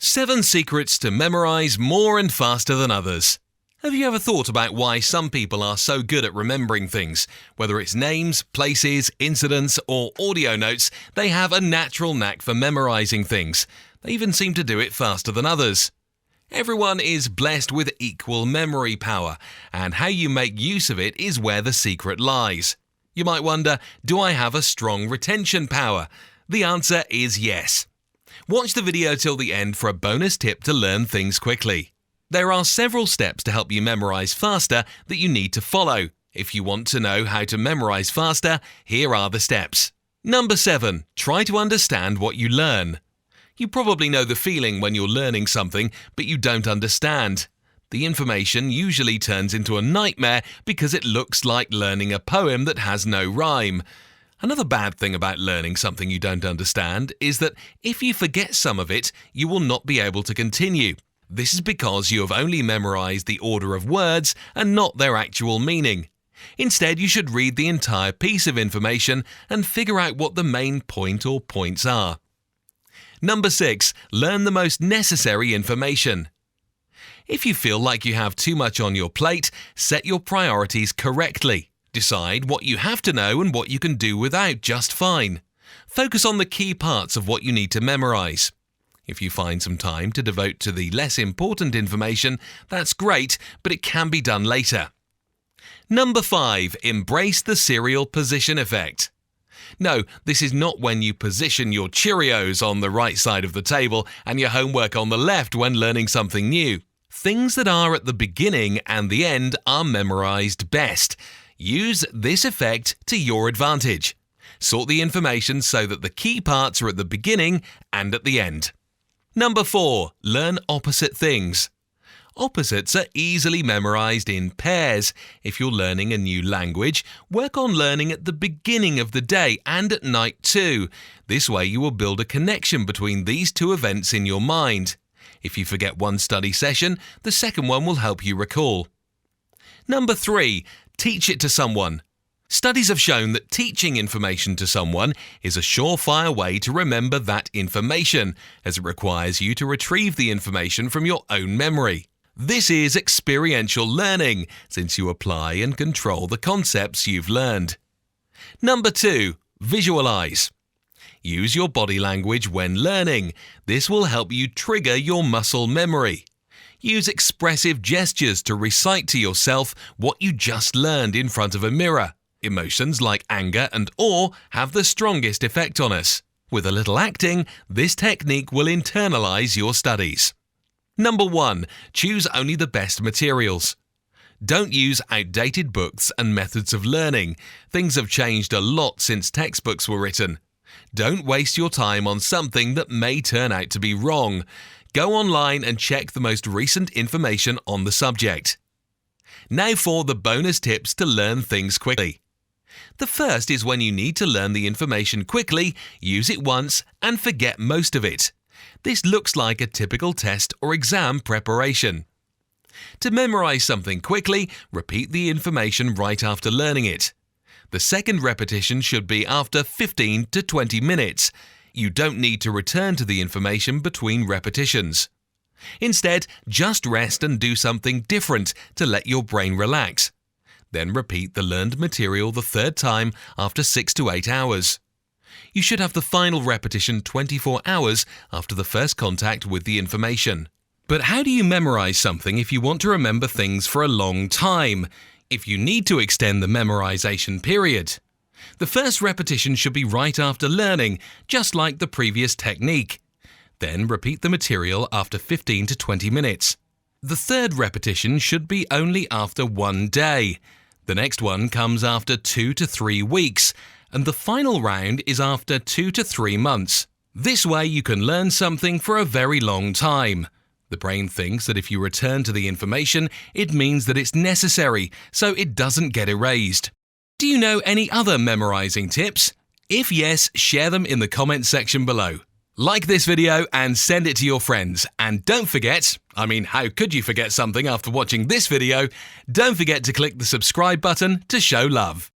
7 secrets to memorize more and faster than others. Have you ever thought about why some people are so good at remembering things? Whether it's names, places, incidents, or audio notes, they have a natural knack for memorizing things. They even seem to do it faster than others. Everyone is blessed with equal memory power, and how you make use of it is where the secret lies. You might wonder, do I have a strong retention power? The answer is yes. Watch the video till the end for a bonus tip to learn things quickly. There are several steps to help you memorize faster that you need to follow. If you want to know how to memorize faster, here are the steps. Number 7. Try to understand what you learn. You probably know the feeling when you're learning something, but you don't understand. The information usually turns into a nightmare because it looks like learning a poem that has no rhyme. Another bad thing about learning something you don't understand is that if you forget some of it, you will not be able to continue. This is because you have only memorized the order of words and not their actual meaning. Instead, you should read the entire piece of information and figure out what the main point or points are. Number 6. Learn the most necessary information. If you feel like you have too much on your plate, set your priorities correctly. Decide what you have to know and what you can do without just fine. Focus on the key parts of what you need to memorize. If you find some time to devote to the less important information, that's great, but it can be done later. Number 5. Embrace the serial position effect. No, this is not when you position your Cheerios on the right side of the table and your homework on the left when learning something new. Things that are at the beginning and the end are memorized best. Use this effect to your advantage. Sort the information so that the key parts are at the beginning and at the end. Number 4. Learn opposite things. Opposites are easily memorized in pairs. If you're learning a new language, work on learning at the beginning of the day and at night too. This way you will build a connection between these two events in your mind. If you forget one study session, the second one will help you recall. Number 3. Teach it to someone. Studies have shown that teaching information to someone is a surefire way to remember that information, as it requires you to retrieve the information from your own memory. This is experiential learning, since you apply and control the concepts you've learned. Number 2. Visualize. Use your body language when learning. This will help you trigger your muscle memory. Use expressive gestures to recite to yourself what you just learned in front of a mirror. Emotions like anger and awe have the strongest effect on us. With a little acting, this technique will internalize your studies. Number 1. Choose only the best materials. Don't use outdated books and methods of learning. Things have changed a lot since textbooks were written. Don't waste your time on something that may turn out to be wrong. Go online and check the most recent information on the subject. Now for the bonus tips to learn things quickly. The first is when you need to learn the information quickly, use it once and forget most of it. This looks like a typical test or exam preparation. To memorize something quickly, repeat the information right after learning it. The second repetition should be after 15 to 20 minutes. You don't need to return to the information between repetitions. Instead, just rest and do something different to let your brain relax. Then repeat the learned material the third time after 6 to 8 hours. You should have the final repetition 24 hours after the first contact with the information. But how do you memorize something if you want to remember things for a long time? If you need to extend the memorization period? The first repetition should be right after learning, just like the previous technique. Then repeat the material after 15 to 20 minutes. The third repetition should be only after 1 day. The next one comes after 2 to 3 weeks, and the final round is after 2 to 3 months. This way you can learn something for a very long time. The brain thinks that if you return to the information, it means that it's necessary, so it doesn't get erased. Do you know any other memorizing tips? If yes, share them in the comment section below. Like this video and send it to your friends. And don't forget, how could you forget something after watching this video? Don't forget to click the subscribe button to show love.